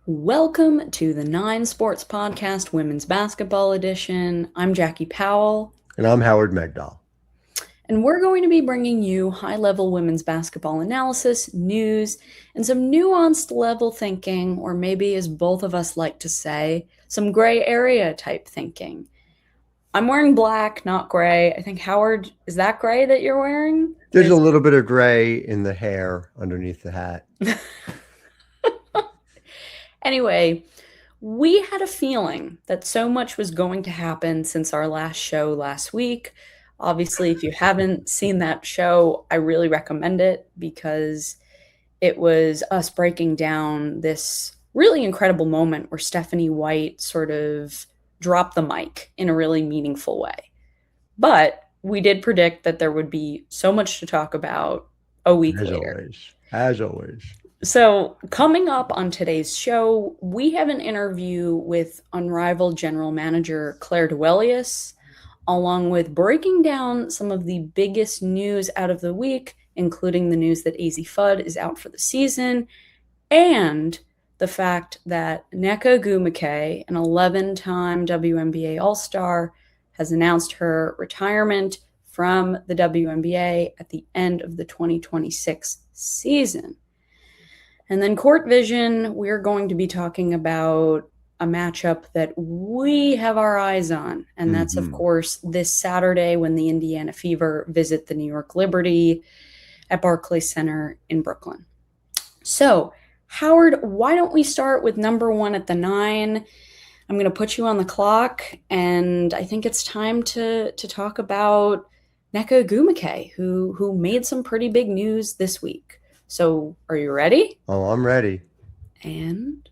Welcome to the Nine Sports Podcast Women's Basketball Edition. I'm Jackie Powell. And I'm Howard Megdal. And we're going to be bringing you high-level women's basketball analysis, news, and some nuanced level thinking, or maybe, as both of us like to say, some gray area type thinking. I'm wearing black, not gray. I think, Howard, is that gray that you're wearing? There's a little bit of gray in the hair underneath the hat. Anyway, we had a feeling that so much was going to happen since our last show last week. Obviously, if you haven't seen that show, I really recommend it because it was us breaking down this really incredible moment where Stephanie White sort of dropped the mic in a really meaningful way. But we did predict that there would be so much to talk about a week later. As always. So coming up on today's show, we have an interview with Unrivaled General Manager Clare Duwelius, along with breaking down some of the biggest news out of the week, including the news that Azzi Fudd is out for the season, and the fact that Nneka Ogwumike, an 11-time WNBA All-Star, has announced her retirement from the WNBA at the end of the 2026 season. And then Court Vision, we're going to be talking about a matchup that we have our eyes on. And that's, of course, this Saturday when the Indiana Fever visit the New York Liberty at Barclays Center in Brooklyn. So, Howard, why don't we start with number one at the 9? I'm going to put you on the clock, and I think it's time to talk about Nneka Ogwumike, who made some pretty big news this week. So, are you ready? Oh, I'm ready. And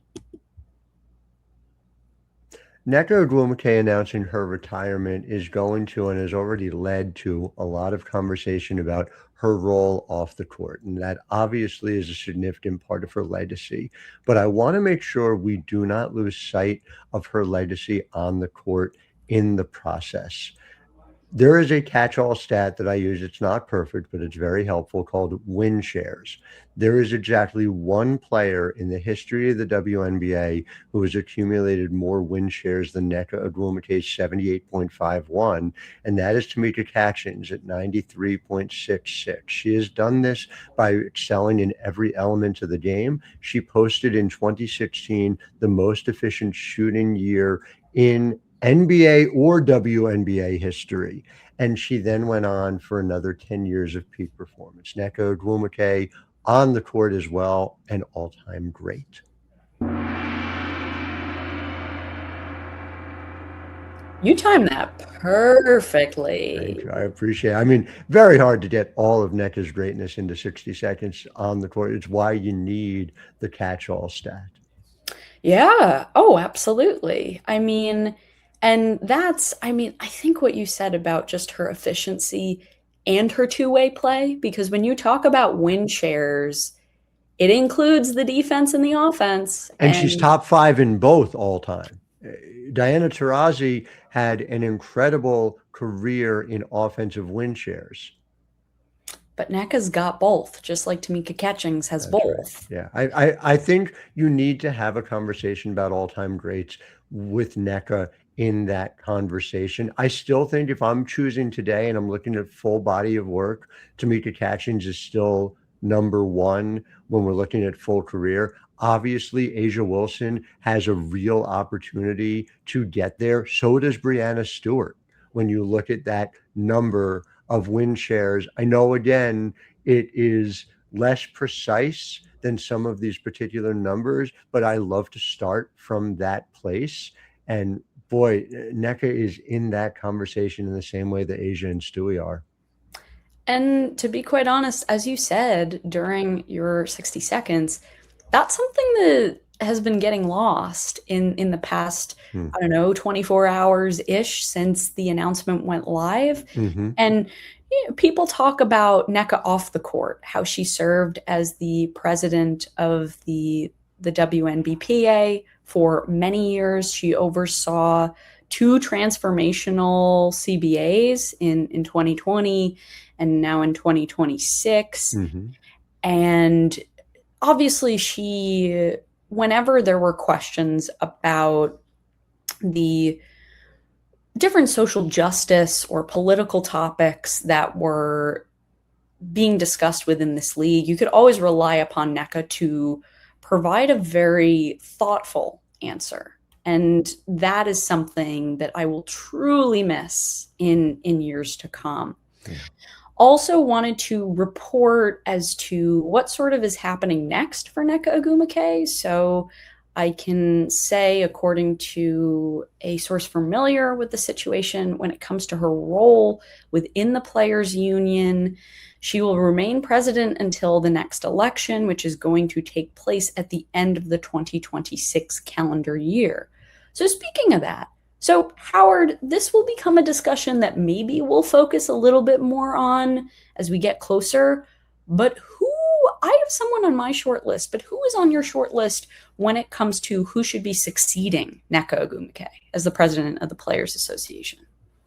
Nneka Ogwumike announcing her retirement is going to and has already led to a lot of conversation about her role off the court. And that obviously is a significant part of her legacy. But I want to make sure we do not lose sight of her legacy on the court in the process. There is a catch-all stat that I use. It's not perfect, but it's very helpful, called win shares. There is exactly one player in the history of the WNBA who has accumulated more win shares than Nneka Ogwumike's 78.51, and that is Tamika Catchings at 93.66. She has done this by excelling in every element of the game. She posted in 2016 the most efficient shooting year in NBA or WNBA history. And she then went on for another 10 years of peak performance. Nneka Ogwumike on the court as well, an all-time great. you timed that perfectly. Thank you. I appreciate it. I mean, very hard to get all of Nneka's greatness into 60 seconds on the court. It's why you need the catch-all stat. Yeah. Oh, absolutely. And that's, I think what you said about just her efficiency and her two-way play, because when you talk about win shares, it includes the defense and the offense. And she's top 5 in both all time. Diana Taurasi had an incredible career in offensive win shares. But Nneka's got both, just like Tamika Catchings has both. Right. Yeah, I think you need to have a conversation about all-time greats with Nneka in that conversation. I still think if I'm choosing today and I'm looking at full body of work, Tamika Catchings is still number one when we're looking at full career. Obviously, A'ja Wilson has a real opportunity to get there. So does Breanna Stewart. When you look at that number of win shares, I know, again, it is less precise than some of these particular numbers, but I love to start from that place. And boy, Nneka is in that conversation in the same way that A'ja and Stewie are. And to be quite honest, as you said during your 60 seconds, that's something that has been getting lost in the past, 24 hours-ish since the announcement went live. And people talk about Nneka off the court, how she served as the president of the WNBPA for many years. She oversaw 2 transformational CBAs in 2020 and now in 2026. And obviously she whenever there were questions about the different social justice or political topics that were being discussed within this league, you could always rely upon Nneka to provide a very thoughtful answer. And that is something that I will truly miss in years to come. Yeah. Also wanted to report as to what sort of is happening next for Nneka Ogwumike. So I can say, according to a source familiar with the situation, when it comes to her role within the players' union, she will remain president until the next election, which is going to take place at the end of the 2026 calendar year. So speaking of that, so Howard, this will become a discussion that maybe we'll focus a little bit more on as we get closer. But I have someone on my short list, but who is on your short list when it comes to who should be succeeding Nneka Ogwumike as the president of the Players Association?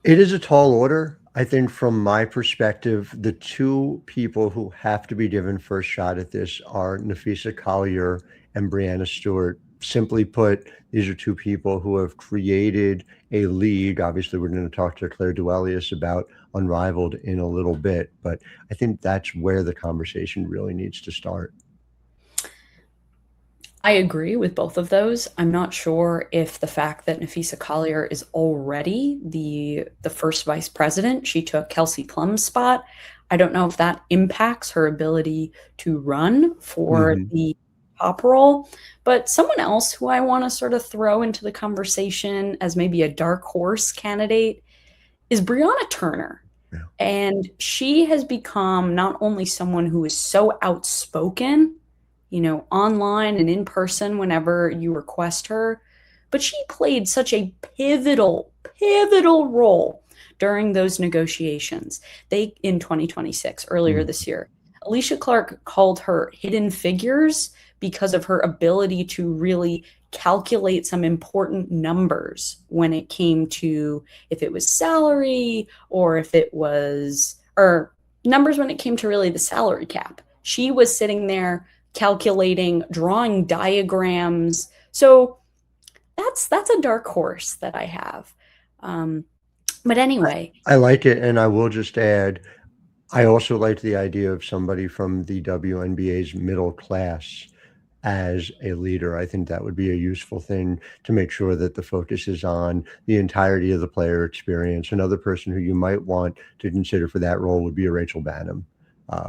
It is a tall order. I think from my perspective, the two people who have to be given first shot at this are Napheesa Collier and Breanna Stewart. Simply put, these are two people who have created a league. Obviously, we're going to talk to Clare Duwelius about Unrivaled in a little bit, but I think that's where the conversation really needs to start. I agree with both of those. I'm not sure if the fact that Napheesa Collier is already the first vice president, she took Kelsey Plum's spot. I don't know if that impacts her ability to run for the top role. But someone else who I want to sort of throw into the conversation as maybe a dark horse candidate is Brianna Turner. Yeah. And she has become not only someone who is so outspoken, you know, online and in person whenever you request her, but she played such a pivotal role during those negotiations. In 2026, earlier this year, Alicia Clark called her hidden figures because of her ability to really calculate some important numbers when it came to if it was salary or if it was, or numbers when it came to really the salary cap. She was sitting there calculating, drawing diagrams. So that's a dark horse that I have. But anyway. I like it. And I will just add, I also like the idea of somebody from the WNBA's middle class as a leader. I think that would be a useful thing to make sure that the focus is on the entirety of the player experience. Another person who you might want to consider for that role would be a Rachel Bannum,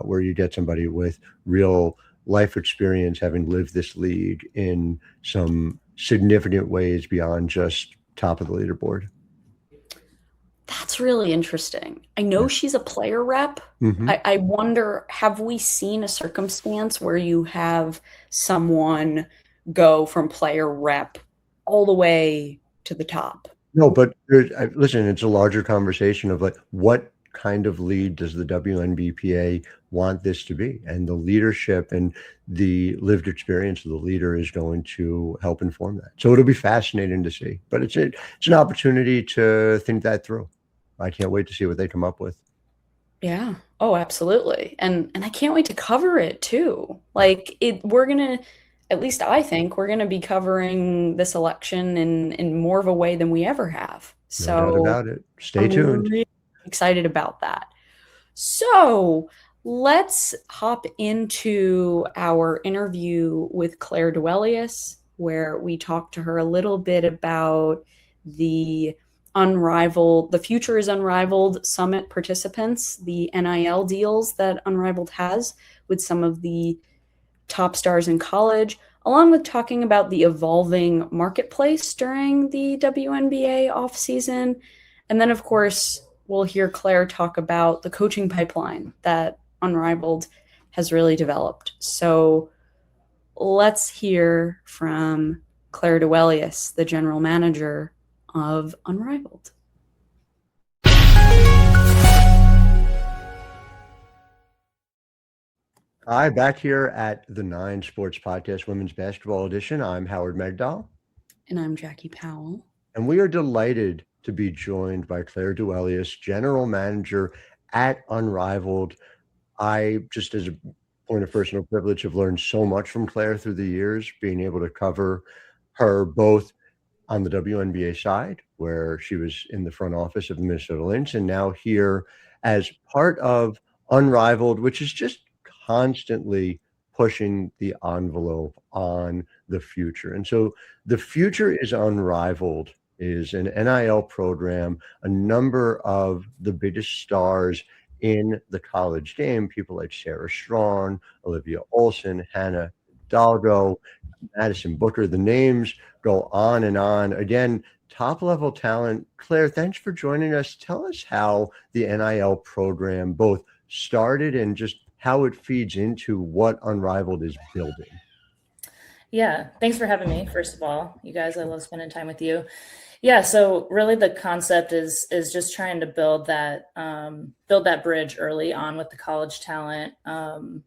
where you get somebody with real life experience, having lived this league in some significant ways beyond just top of the leaderboard. That's really interesting. I know she's a player rep. I wonder, have we seen a circumstance where you have someone go from player rep all the way to the top? No, but listen, it's a larger conversation of like, what kind of lead does the WNBPA want this to be? And the leadership and the lived experience of the leader is going to help inform that. So it'll be fascinating to see, but it's an opportunity to think that through. I can't wait to see what they come up with. Yeah. Oh, absolutely. And I can't wait to cover it too. Like we're going to, at least I think we're going to be covering this election in more of a way than we ever have. So no doubt about it. Stay tuned. Really excited about that. So let's hop into our interview with Clare Duwelius, where we talked to her a little bit about the Future is Unrivaled Summit participants, the NIL deals that Unrivaled has with some of the top stars in college, along with talking about the evolving marketplace during the WNBA offseason. And then, of course, we'll hear Clare talk about the coaching pipeline that Unrivaled has really developed. So let's hear from Clare Duwelius, the general manager of Unrivaled. Hi, back here at the 9 Sports Podcast Women's Basketball Edition. I'm Howard Megdal. And I'm Jackie Powell. And we are delighted to be joined by Clare Duwelius, general manager at Unrivaled. I just, as a point of personal privilege, have learned so much from Claire through the years, being able to cover her both on the WNBA side, where she was in the front office of the Minnesota Lynx, and now here as part of Unrivaled, which is just constantly pushing the envelope on the future. And so the future is Unrivaled, is an NIL program. A number of the biggest stars in the college game, people like Sarah Strong, Olivia Olson, Hannah Hidalgo, Madison Booker, the names go on and on. Again, top level talent. Claire, thanks for joining us. Tell us how the NIL program both started and just how it feeds into what Unrivaled is building. Yeah, thanks for having me. First of all, you guys, I love spending time with you. Yeah, so really the concept is just trying to build that bridge early on with the college talent.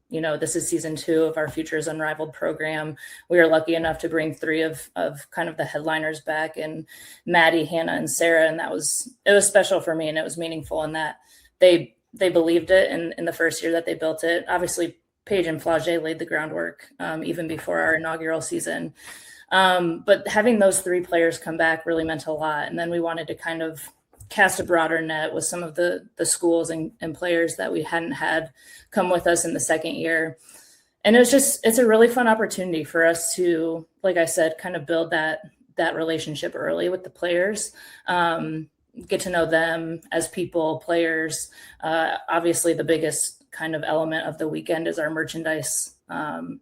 This is season 2 of our Futures Unrivaled program. We are lucky enough to bring 3 of kind of the headliners back, and Maddie, Hannah, and Sarah, and it was special for me, and it was meaningful in that they believed it in the first year that they built it. Obviously, Paige and Flage laid the groundwork even before our inaugural season. But having those 3 players come back really meant a lot. And then we wanted to kind of cast a broader net with some of the schools and players that we hadn't had come with us in the second year. And it's a really fun opportunity for us to, like I said, kind of build that relationship early with the players, get to know them as people, players. Obviously, the biggest kind of element of the weekend is our merchandise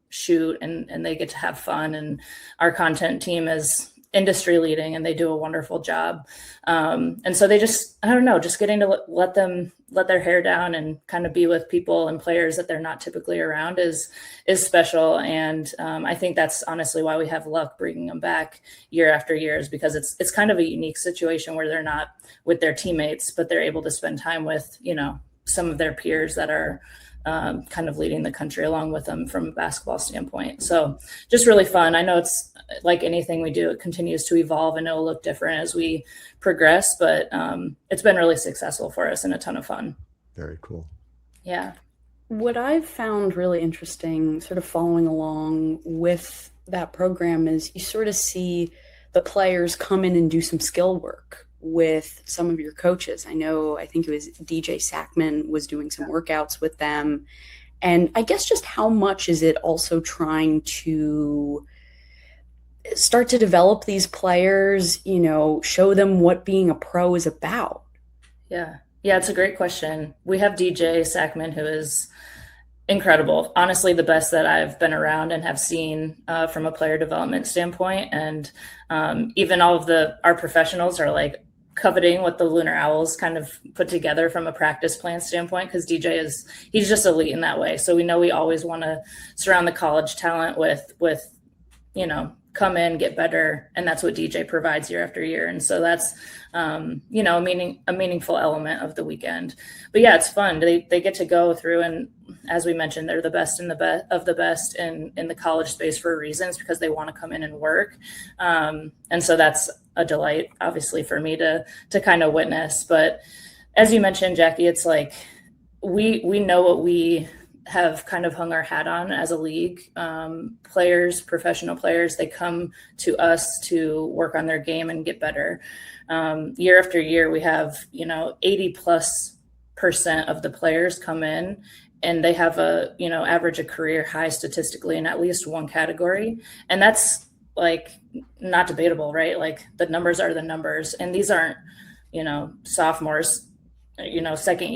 shoot, and they get to have fun, and our content team is industry leading and they do a wonderful job. And so they just getting to let their hair down and kind of be with people and players that they're not typically around is special. And I think that's honestly why we have luck bringing them back year after year, is because it's kind of a unique situation where they're not with their teammates, but they're able to spend time with, some of their peers that are kind of leading the country along with them from a basketball standpoint. So just really fun. I know it's like anything we do, it continues to evolve and it'll look different as we progress, but it's been really successful for us and a ton of fun. Very cool. Yeah. What I've found really interesting, sort of following along with that program, is you sort of see the players come in and do some skill work with some of your coaches. I think it was DJ Sackman was doing some workouts with them. And I guess just how much is it also trying to start to develop these players, show them what being a pro is about? Yeah, it's a great question. We have DJ Sackman, who is incredible. Honestly, the best that I've been around and have seen from a player development standpoint. And even all of our professionals are like coveting what the Lunar Owls kind of put together from a practice plan standpoint, because DJ he's just elite in that way. So we know we always want to surround the college talent with come in, get better. And that's what DJ provides year after year. And so that's, a meaningful element of the weekend. But yeah, it's fun. They get to go through, and as we mentioned, they're the best of the best in the college space for reasons, because they want to come in and work. And so that's a delight, obviously, for me to kind of witness. But as you mentioned, Jackie, it's like we know what we have kind of hung our hat on as a league. Players, professional players, they come to us to work on their game and get better. Year after year, we have 80+% of the players come in and they have average a career high statistically in at least one category, and that's like not debatable, right? Like the numbers are the numbers, and these aren't sophomores, second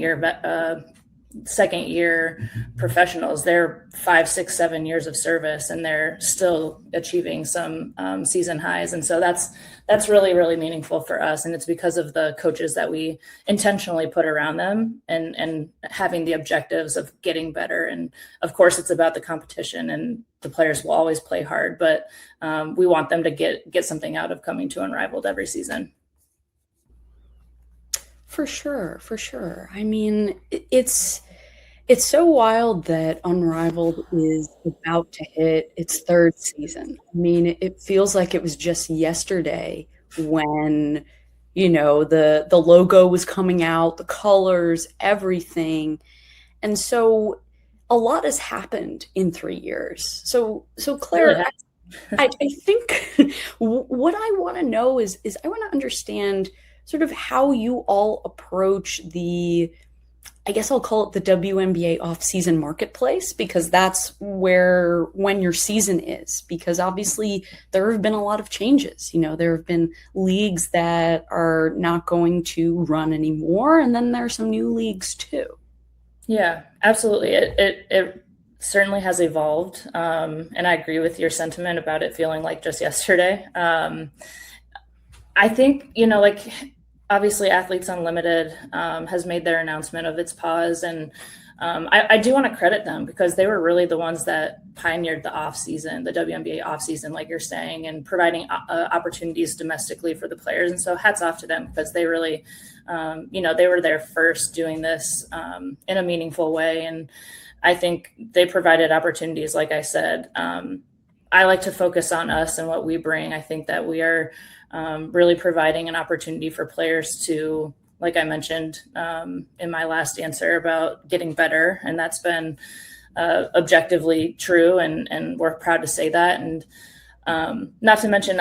year professionals. They're 5, 6, 7 years of service, and they're still achieving some season highs. And so that's really, really meaningful for us. And it's because of the coaches that we intentionally put around them and having the objectives of getting better. And of course, it's about the competition, and the players will always play hard, but we want them to get something out of coming to Unrivaled every season. For sure. I mean, it's so wild that Unrivaled is about to hit its 3rd season. I mean, it feels like it was just yesterday when, the logo was coming out, the colors, everything. And so a lot has happened in 3 years. So Really Claire, I think what I want to know is I want to understand sort of how you all approach the, I guess I'll call it the WNBA off-season marketplace, because that's when your season is. Because obviously there have been a lot of changes. There have been leagues that are not going to run anymore, and then there are some new leagues too. Yeah, absolutely. It certainly has evolved, and I agree with your sentiment about it feeling like just yesterday. I think, like obviously Athletes Unlimited has made their announcement of its pause, and I do want to credit them because they were really the ones that pioneered the off season, the WNBA off season, like you're saying, and providing opportunities domestically for the players. And so hats off to them because they really, they were there first doing this in a meaningful way. And I think they provided opportunities. Like I said, I like to focus on us and what we bring. I think that we are really providing an opportunity for players to, like I mentioned in my last answer, about getting better. And that's been objectively true. And we're proud to say that. And not to mention,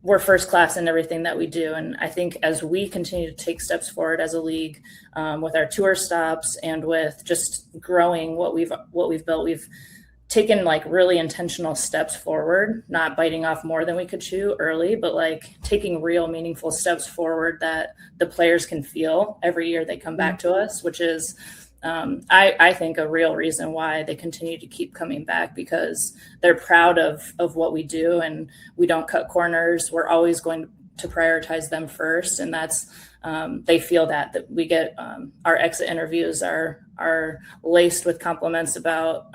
we're first class in everything that we do. And I think as we continue to take steps forward as a league with our tour stops and with just growing what we've built, we've taken like really intentional steps forward, not biting off more than we could chew early, but like taking real meaningful steps forward that the players can feel every year they come back to us, which is I think a real reason why they continue to keep coming back, because they're proud of what we do and we don't cut corners. We're always going to prioritize them first. And that's, they feel that we get our exit interviews are laced with compliments about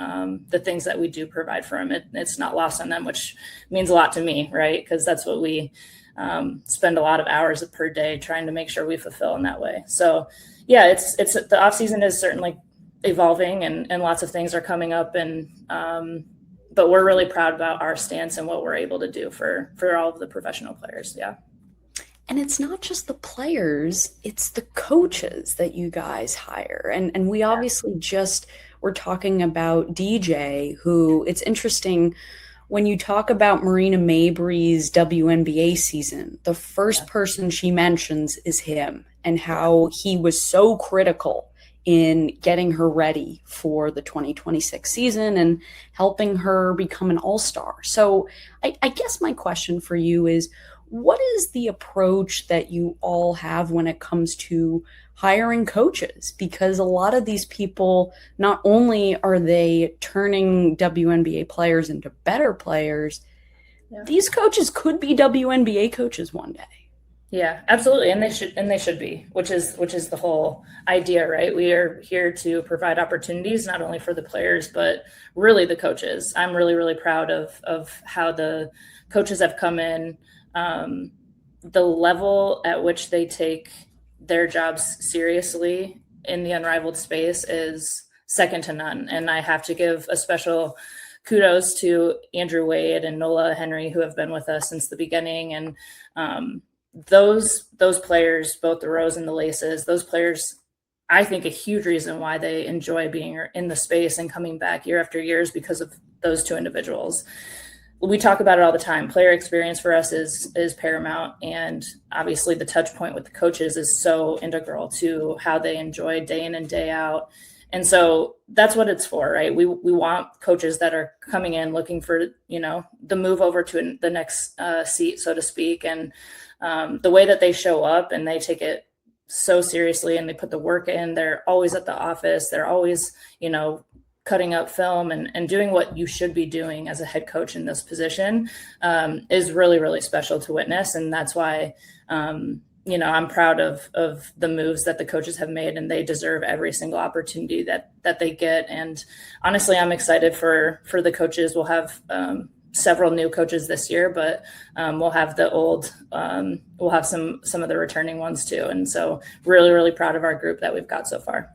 the things that we do provide for them. It's not lost on them, which means a lot to me, right? Because that's what we spend a lot of hours per day trying to make sure we fulfill in that way. So yeah, it's the off season is certainly evolving and lots of things are coming up, and but we're really proud about our stance and what we're able to do for all of the professional players. Yeah. And it's not just the players, it's the coaches that you guys hire. And we obviously we're talking about DJ, who, it's interesting when you talk about Marina Mabry's WNBA season, the first person she mentions is him and how he was so critical in getting her ready for the 2026 season and helping her become an all-star. So I guess my question for you is, what is the approach that you all have when it comes to hiring coaches? Because a lot of these people, not only are they turning WNBA players into better players, these coaches could be WNBA coaches one day. Yeah, absolutely. And they should be, which is the whole idea, right? We are here to provide opportunities, not only for the players, but really the coaches. I'm really, really proud of how the coaches have come in. The level at which they take their jobs seriously in the Unrivaled space is second to none. And I have to give a special kudos to Andrew Wade and Nola Henry, who have been with us since the beginning. And those players, both the Rose and the Laces, those players, I think a huge reason why they enjoy being in the space and coming back year after year is because of those two individuals. We talk about it all the time. Player experience for us is paramount. And obviously the touch point with the coaches is so integral to how they enjoy day in and day out. And so that's what it's for, right? We want coaches that are coming in looking for, the move over to the next seat, so to speak. And the way that they show up and they take it so seriously and they put the work in, they're always at the office. They're always, cutting up film and doing what you should be doing as a head coach in this position is really, really special to witness. And that's why, I'm proud of the moves that the coaches have made, and they deserve every single opportunity that they get. And honestly, I'm excited for the coaches. We'll have several new coaches this year, but we'll have the old, we'll have some of the returning ones too. And so really, really proud of our group that we've got so far.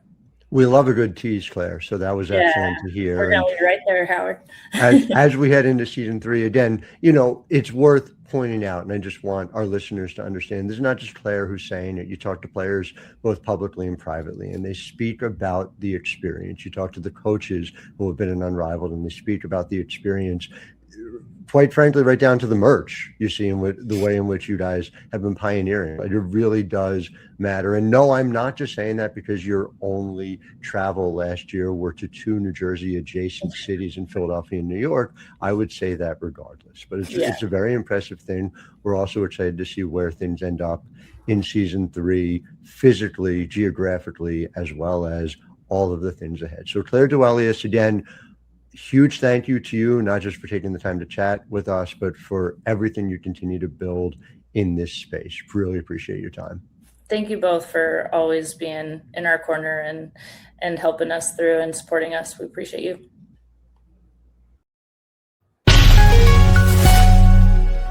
We love a good tease, Claire. So that was excellent to hear. We're going to be right there, Howard. as we head into season 3, again, it's worth pointing out, and I just want our listeners to understand, this is not just Claire who's saying it. You talk to players both publicly and privately, and they speak about the experience. You talk to the coaches who have been in Unrivaled, and they speak about the experience, quite frankly, right down to the merch you see in the way in which you guys have been pioneering. It really does matter. And no, I'm not just saying that because your only travel last year were to 2 New Jersey adjacent cities in Philadelphia and New York. I would say that regardless. But it's a very impressive thing. We're also excited to see where things end up in season 3, physically, geographically, as well as all of the things ahead. So Claire Duwelius, again, huge thank you to you, not just for taking the time to chat with us, but for everything you continue to build in this space. Really appreciate your time. Thank you both for always being in our corner and helping us through and supporting us. We appreciate you.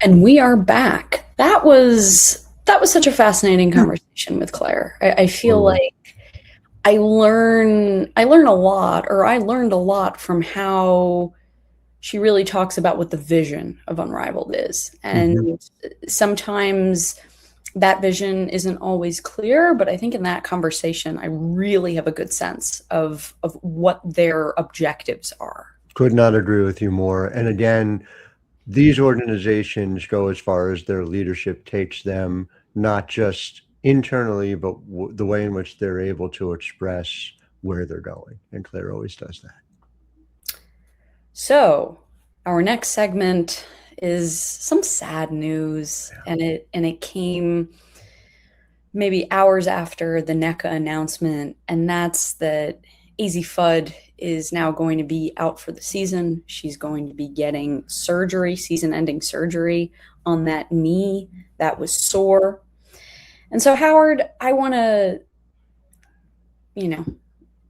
And we are back. That was such a fascinating conversation with Claire. I feel like I learned a lot from how she really talks about what the vision of Unrivaled is. And sometimes that vision isn't always clear, but I think in that conversation, I really have a good sense of what their objectives are. Could not agree with you more. And again, these organizations go as far as their leadership takes them, not just internally, but the way in which they're able to express where they're going. And Claire always does that. So our next segment is some sad news, and it came maybe hours after the Nneka announcement, and that's that Azzi Fudd is now going to be out for the season. She's going to be getting surgery, season-ending surgery on that knee that was sore. And so, Howard, I want to,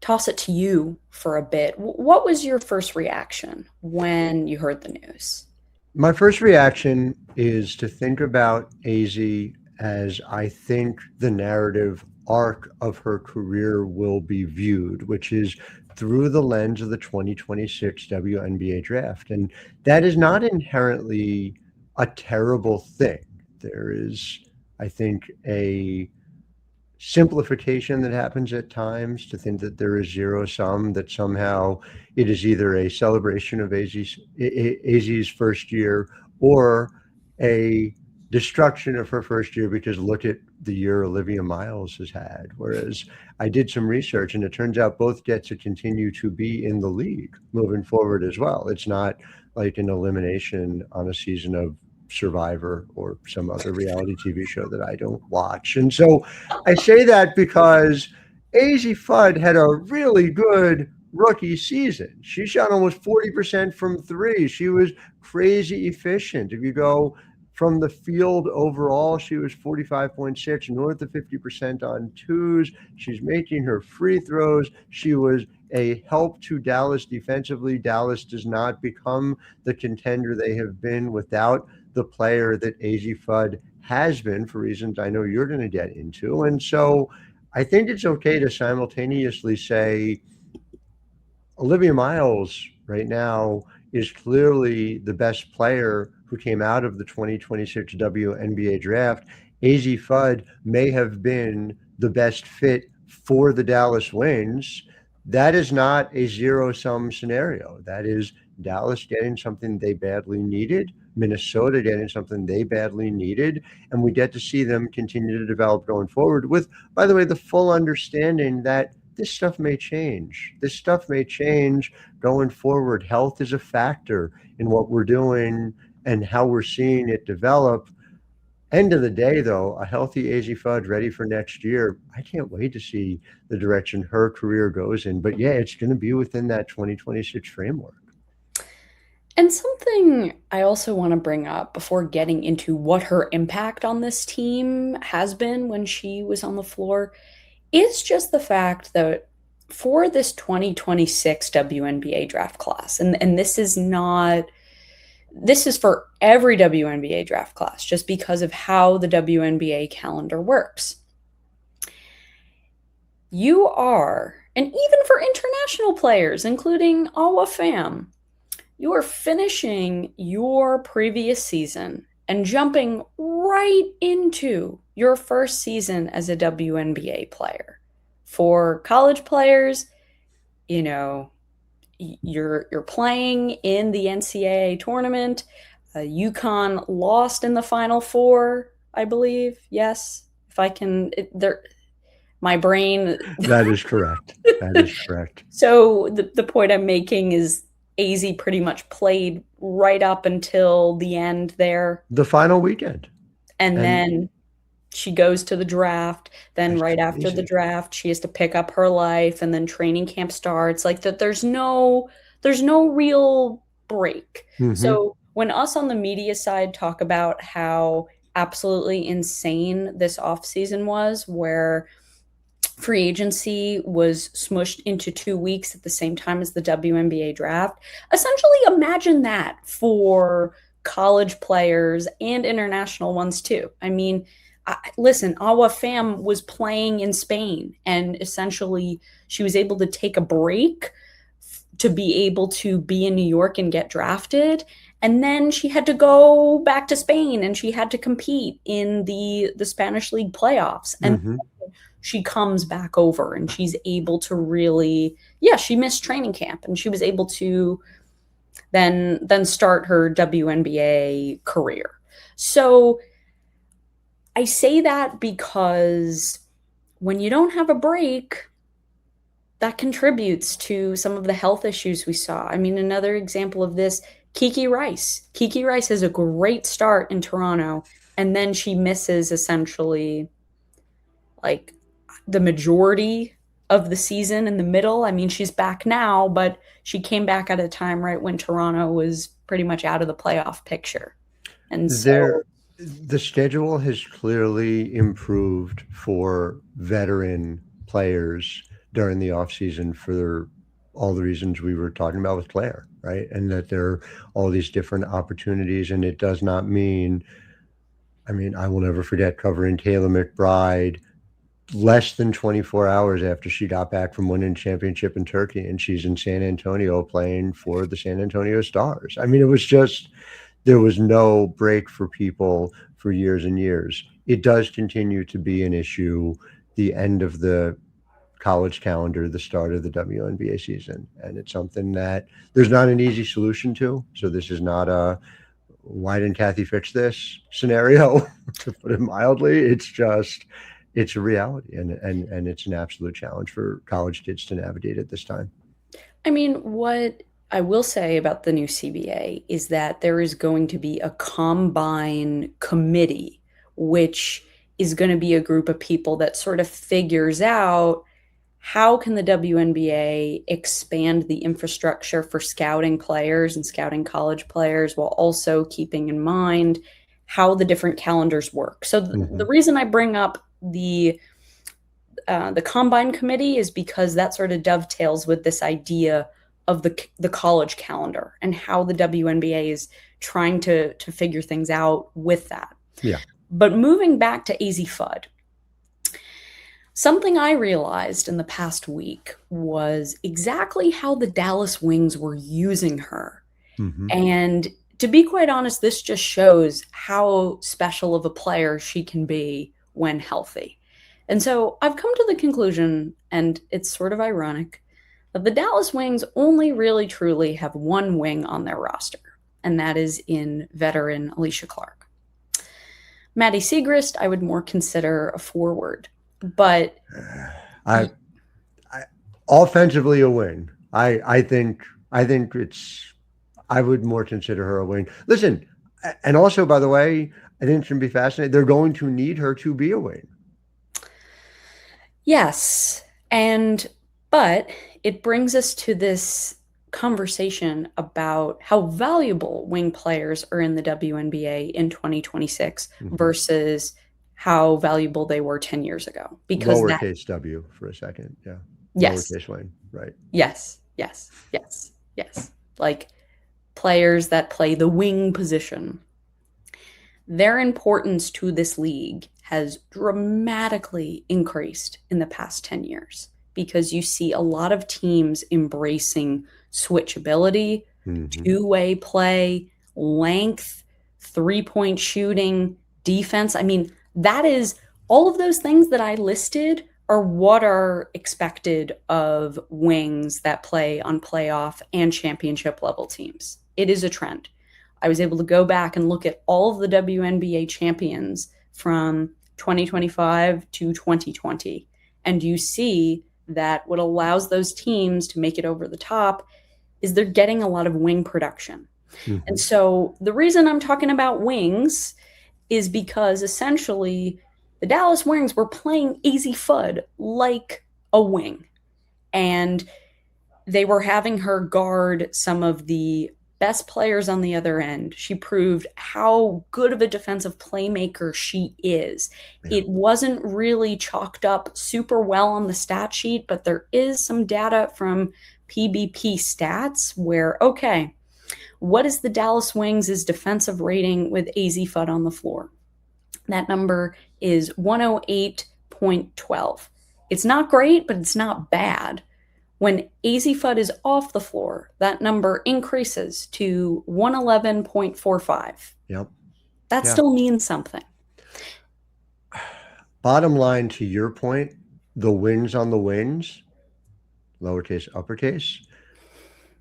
toss it to you for a bit. What was your first reaction when you heard the news? My first reaction is to think about Azzi as I think the narrative arc of her career will be viewed, which is through the lens of the 2026 WNBA draft. And that is not inherently a terrible thing. There is, I think, a simplification that happens at times to think that there is zero sum, that somehow it is either a celebration of Azzi's first year or a destruction of her first year, because look at the year Olivia Miles has had. Whereas I did some research and it turns out both get to continue to be in the league moving forward as well. It's not like an elimination on a season of Survivor or some other reality TV show that I don't watch. And so I say that because Azzi Fudd had a really good rookie season. She shot almost 40% from 3. She was crazy efficient. If you go from the field overall, she was 45.6, north of 50% on 2s. She's making her free throws. She was a help to Dallas defensively. Dallas does not become the contender they have been without the player that Azzi Fudd has been, for reasons I know you're going to get into. And so I think it's okay to simultaneously say Olivia Miles right now is clearly the best player who came out of the 2026 WNBA draft. Azzi Fudd may have been the best fit for the Dallas Wings. That is not a zero-sum scenario. That is Dallas getting something they badly needed, Minnesota getting something they badly needed, and we get to see them continue to develop going forward with, by the way, the full understanding that this stuff may change. This stuff may change going forward. Health is a factor in what we're doing and how we're seeing it develop. End of the day, though, a healthy Azzi Fudd ready for next year. I can't wait to see the direction her career goes in. But yeah, it's going to be within that 2026 framework. And something I also want to bring up before getting into what her impact on this team has been when she was on the floor is just the fact that for this 2026 WNBA draft class, and this is for every WNBA draft class, just because of how the WNBA calendar works. You are And even for international players, including Awa Fam, you are finishing your previous season and jumping right into your first season as a WNBA player. For college players, you know, you're playing in the NCAA tournament. UConn lost in the Final Four, I believe. Yes, if I can, my brain. That is correct. That is correct. So the point I'm making is Azzi pretty much played right up until the end there. The final weekend. And then she goes to the draft. Then right after the draft, she has to pick up her life, and then training camp starts. Like that, there's no real break. Mm-hmm. So when us on the media side talk about how absolutely insane this offseason was, where free agency was smushed into 2 weeks at the same time as the WNBA draft. Essentially, imagine that for college players and international ones too. I mean, listen, Awa Fam was playing in Spain, and essentially she was able to take a break to be able to be in New York and get drafted. And then she had to go back to Spain, and she had to compete in the Spanish League playoffs. And she comes back over, and she's able to really, she missed training camp, and she was able to then start her WNBA career. So I say that because when you don't have a break, that contributes to some of the health issues we saw. I mean, another example of this, Kiki Rice. Kiki Rice has a great start in Toronto, and then she misses essentially like the majority of the season in the middle. I mean, she's back now, but she came back at a time right when Toronto was pretty much out of the playoff picture. And so the schedule has clearly improved for veteran players during the offseason for all the reasons we were talking about with Clare, right? And that there are all these different opportunities, and it does not mean, I mean, I will never forget covering Taylor McBride less than 24 hours after she got back from winning championship in Turkey, and she's in San Antonio playing for the San Antonio Stars. I mean, it was just, there was no break for people for years and years. It does continue to be an issue, the end of the college calendar, the start of the WNBA season. And it's something that there's not an easy solution to. So this is not a, why didn't Kathy fix this scenario, to put it mildly. It's just, it's a reality, and it's an absolute challenge for college kids to navigate at this time. I mean, what I will say about the new CBA is that there is going to be a combine committee, which is going to be a group of people that sort of figures out how can the WNBA expand the infrastructure for scouting players and scouting college players while also keeping in mind how the different calendars work. So the reason I bring up the combine committee is because that sort of dovetails with this idea of the college calendar and how the WNBA is trying to figure things out with that. Yeah. But moving back to Azzi Fudd, something I realized in the past week was exactly how the Dallas Wings were using her. And to be quite honest, this just shows how special of a player she can be when healthy. And so I've come to the conclusion, and it's sort of ironic, that the Dallas Wings only really truly have one wing on their roster, and that is in veteran Alicia Clark. Maddie Siegrist, I would more consider a forward, but I offensively a wing. I think it's, I would more consider her a wing. Listen, and also, by the way, I think it's going to be fascinating. They're going to need her to be a wing. Yes. But it brings us to this conversation about how valuable wing players are in the WNBA in 2026 versus how valuable they were 10 years ago. Because lowercase W for a second. Yeah. Yes. Lowercase wing. Right. Yes. Like players that play the wing position. Their importance to this league has dramatically increased in the past 10 years because you see a lot of teams embracing switchability, two-way play, length, three-point shooting, defense. I mean, that is all of those things that I listed are what are expected of wings that play on playoff and championship level teams. It is a trend. I was able to go back and look at all of the WNBA champions from 2025 to 2020. And you see that what allows those teams to make it over the top is they're getting a lot of wing production. And so the reason I'm talking about wings is because essentially the Dallas Wings were playing Azzi Fudd like a wing. And they were having her guard some of the best players on the other end. She proved how good of a defensive playmaker she is. Yeah. It wasn't really chalked up super well on the stat sheet, but there is some data from PBP stats where, okay, what is the Dallas Wings' defensive rating with Azzi Fudd on the floor? That number is 108.12. It's not great, but it's not bad. When Azzi Fudd is off the floor, that number increases to 111.45. Yep. That still means something. Bottom line, to your point, the wings on the wings, lowercase, uppercase,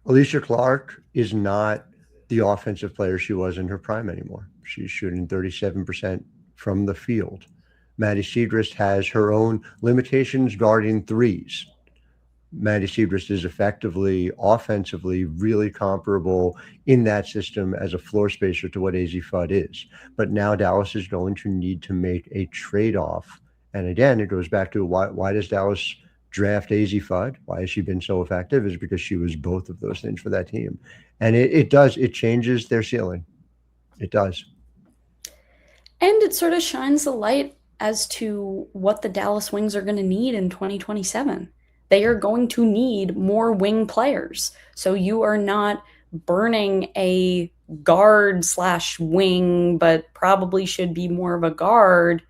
Alicia Clark is not the offensive player she was in her prime anymore. She's shooting 37% from the field. Maddie Seidrist has her own limitations guarding threes. Maddie Seidrist is effectively, offensively, really comparable in that system as a floor spacer to what Azzi Fudd is. But now Dallas is going to need to make a trade-off. And again, it goes back to why does Dallas draft Azzi Fudd? Why has she been so effective? Is because she was both of those things for that team. And it changes their ceiling. It does. And it sort of shines the light as to what the Dallas Wings are going to need in 2027. They are going to need more wing players. So you are not burning a guard / wing, but probably should be more of a guard.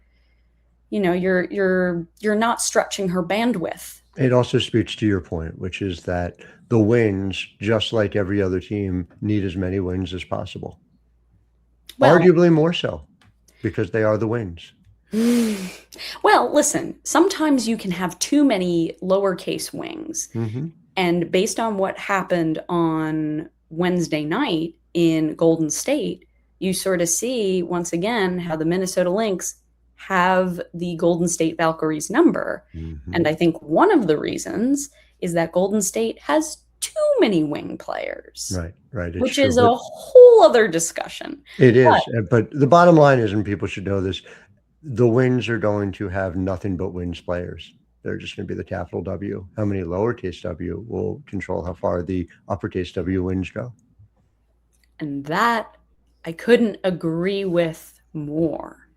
You know, you're not stretching her bandwidth. It also speaks to your point, which is that the wings, just like every other team, need as many wings as possible. Well, arguably more so, because they are the wings. Well, listen, sometimes you can have too many lowercase wings. And based on what happened on Wednesday night in Golden State, you sort of see, once again, how the Minnesota Lynx have the Golden State Valkyries number. And I think one of the reasons is that Golden State has too many wing players. Right. Which is a whole other discussion. It is. But the bottom line is, and people should know this, the wings are going to have nothing but wings players. They're just going to be the capital W. How many lowercase w will control how far the uppercase W wings go. And that I couldn't agree with more.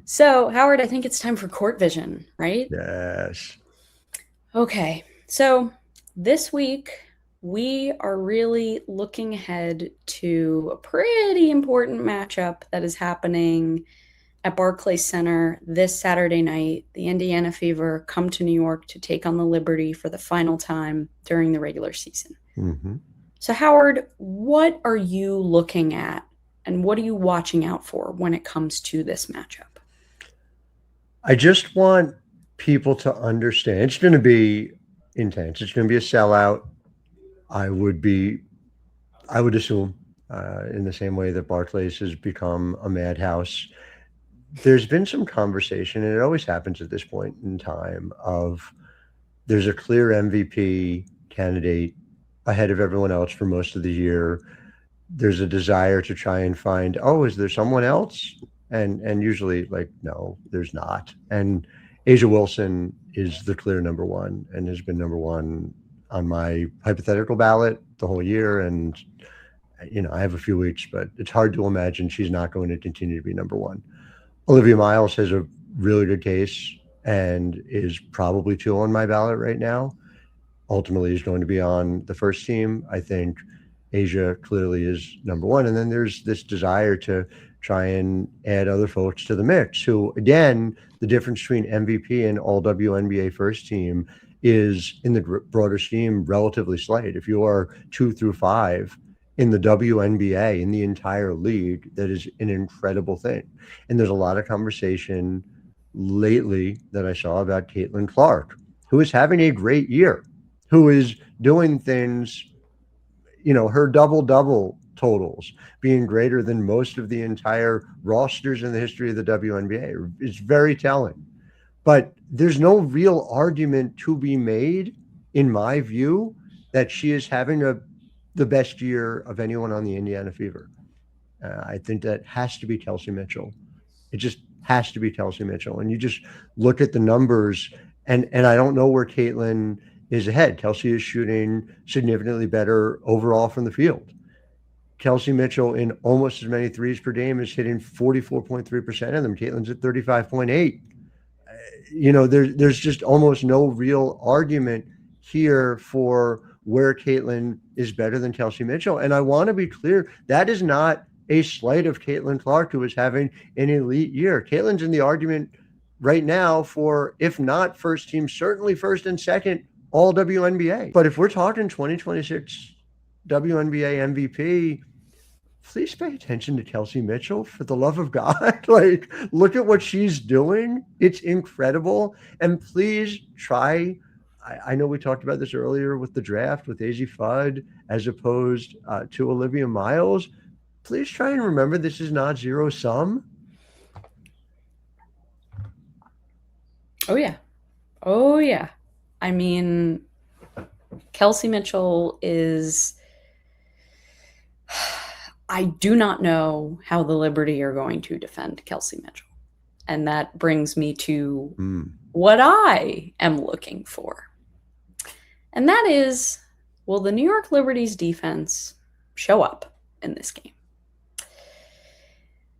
So, Howard, I think it's time for court vision, right? Yes. Okay. So this week, we are really looking ahead to a pretty important matchup that is happening at Barclays Center this Saturday night. The Indiana Fever come to New York to take on the Liberty for the final time during the regular season. So, Howard, what are you looking at and what are you watching out for when it comes to this matchup? I just want people to understand it's going to be intense. It's going to be a sellout. I would assume, in the same way that Barclays has become a madhouse. There's been some conversation, and it always happens at this point in time, of there's a clear MVP candidate ahead of everyone else for most of the year. There's a desire to try and find, is there someone else? And usually, no, there's not. And A'ja Wilson is the clear number one and has been number one on my hypothetical ballot the whole year. And, I have a few weeks, but it's hard to imagine she's not going to continue to be number one. Olivia Miles has a really good case and is probably 2 on my ballot right now. Ultimately, is going to be on the first team. I think A'ja clearly is number one. And then there's this desire to try and add other folks to the mix who, again, the difference between MVP and all WNBA first team is, in the broader scheme, relatively slight. If you are 2 through 5 in the WNBA, in the entire league, that is an incredible thing. And there's a lot of conversation lately that I saw about Caitlin Clark, who is having a great year, who is doing things, her double-double totals being greater than most of the entire rosters in the history of the WNBA is very telling. But there's no real argument to be made, in my view, that she is having the best year of anyone on the Indiana Fever. I think that has to be Kelsey Mitchell. It just has to be Kelsey Mitchell. And you just look at the numbers, and I don't know where Caitlin is ahead. Kelsey is shooting significantly better overall from the field. Kelsey Mitchell, in almost as many threes per game, is hitting 44.3% of them. Caitlin's at 35.8. There's just almost no real argument here for where Caitlin is better than Kelsey Mitchell. And I want to be clear, that is not a slight of Caitlin Clark, who is having an elite year. Caitlin's in the argument right now for, if not first team, certainly first and second all WNBA. But if we're talking 2026 WNBA MVP, please pay attention to Kelsey Mitchell, for the love of God. Look at what she's doing. It's incredible. And please try, I know we talked about this earlier with the draft with Azzi Fudd as opposed to Olivia Miles. Please try and remember, this is not zero sum. Oh, yeah. I mean, Kelsey Mitchell is... I do not know how the Liberty are going to defend Kelsey Mitchell. And that brings me to what I am looking for. And that is, will the New York Liberty's defense show up in this game?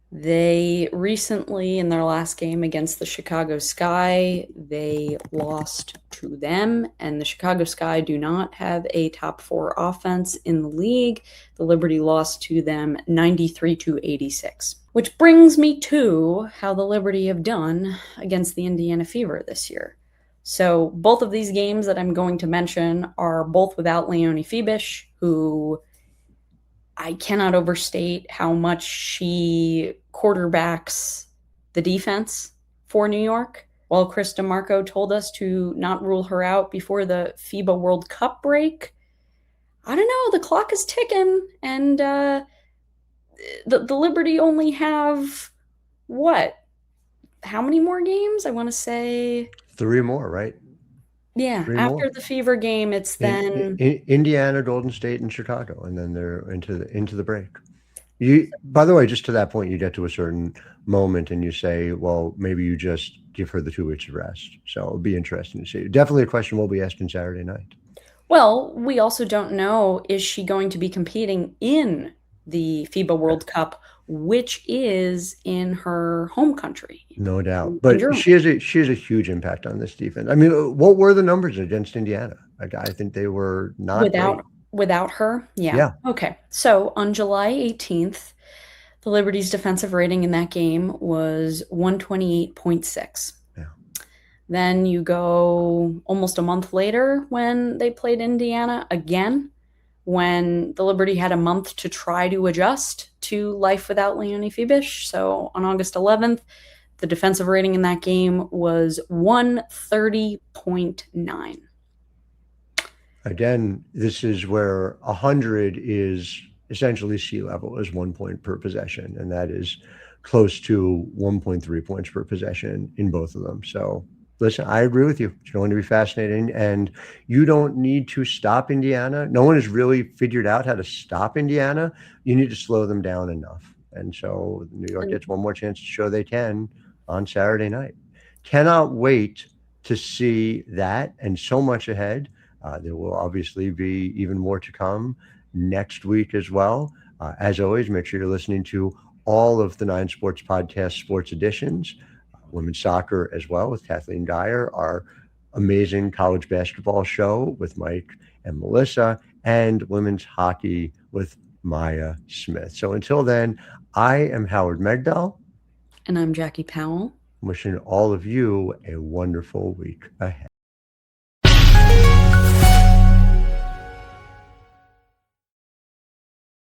They recently, in their last game against the Chicago Sky, they lost to them, and the Chicago Sky do not have a top 4 offense in the league. The Liberty lost to them 93-86, which brings me to how the Liberty have done against the Indiana Fever this year. So both of these games that I'm going to mention are both without Leonie Fibish, who I cannot overstate how much she quarterbacks the defense for New York. While Chris DeMarco told us to not rule her out before the FIBA World Cup break, I don't know, the clock is ticking, and the Liberty only have, how many more games? I want to say 3 more, right? Yeah, 3 after more. the Fever game, it's then Indiana, Golden State, and Chicago, and then they're into the break. By the way, just to that point, you get to a certain moment and you say, well, maybe you just give her the 2 weeks of rest. So it'll be interesting to see. Definitely a question we'll be asking Saturday night. Well, we also don't know, is she going to be competing in the FIBA World Cup, which is in her home country? No doubt. But she has a huge impact on this defense. I mean, what were the numbers against Indiana? I think they were not without her. Yeah. Okay. So on July 18th, the Liberty's defensive rating in that game was 128.6. Yeah. Then you go almost a month later when they played Indiana again, when the Liberty had a month to try to adjust to life without Leonie Fibish. So on August 11th, the defensive rating in that game was 130.9. Again, this is where 100 is essentially sea level, is 1 point per possession, and that is close to 1.3 points per possession in both of them. So listen, I agree with you. It's going to be fascinating, and you don't need to stop Indiana. No one has really figured out how to stop Indiana. You need to slow them down enough. And so New York gets one more chance to show they can on Saturday night. Cannot wait to see that, and so much ahead. There will obviously be even more to come next week as well. As always, make sure you're listening to all of the 9 Sports Podcast sports editions. Women's soccer as well with Kathleen Geyer, our amazing college basketball show with Mike and Melissa, and women's hockey with Maya Smith. So until then, I am Howard Megdal. And I'm Jackie Powell. Wishing all of you a wonderful week ahead.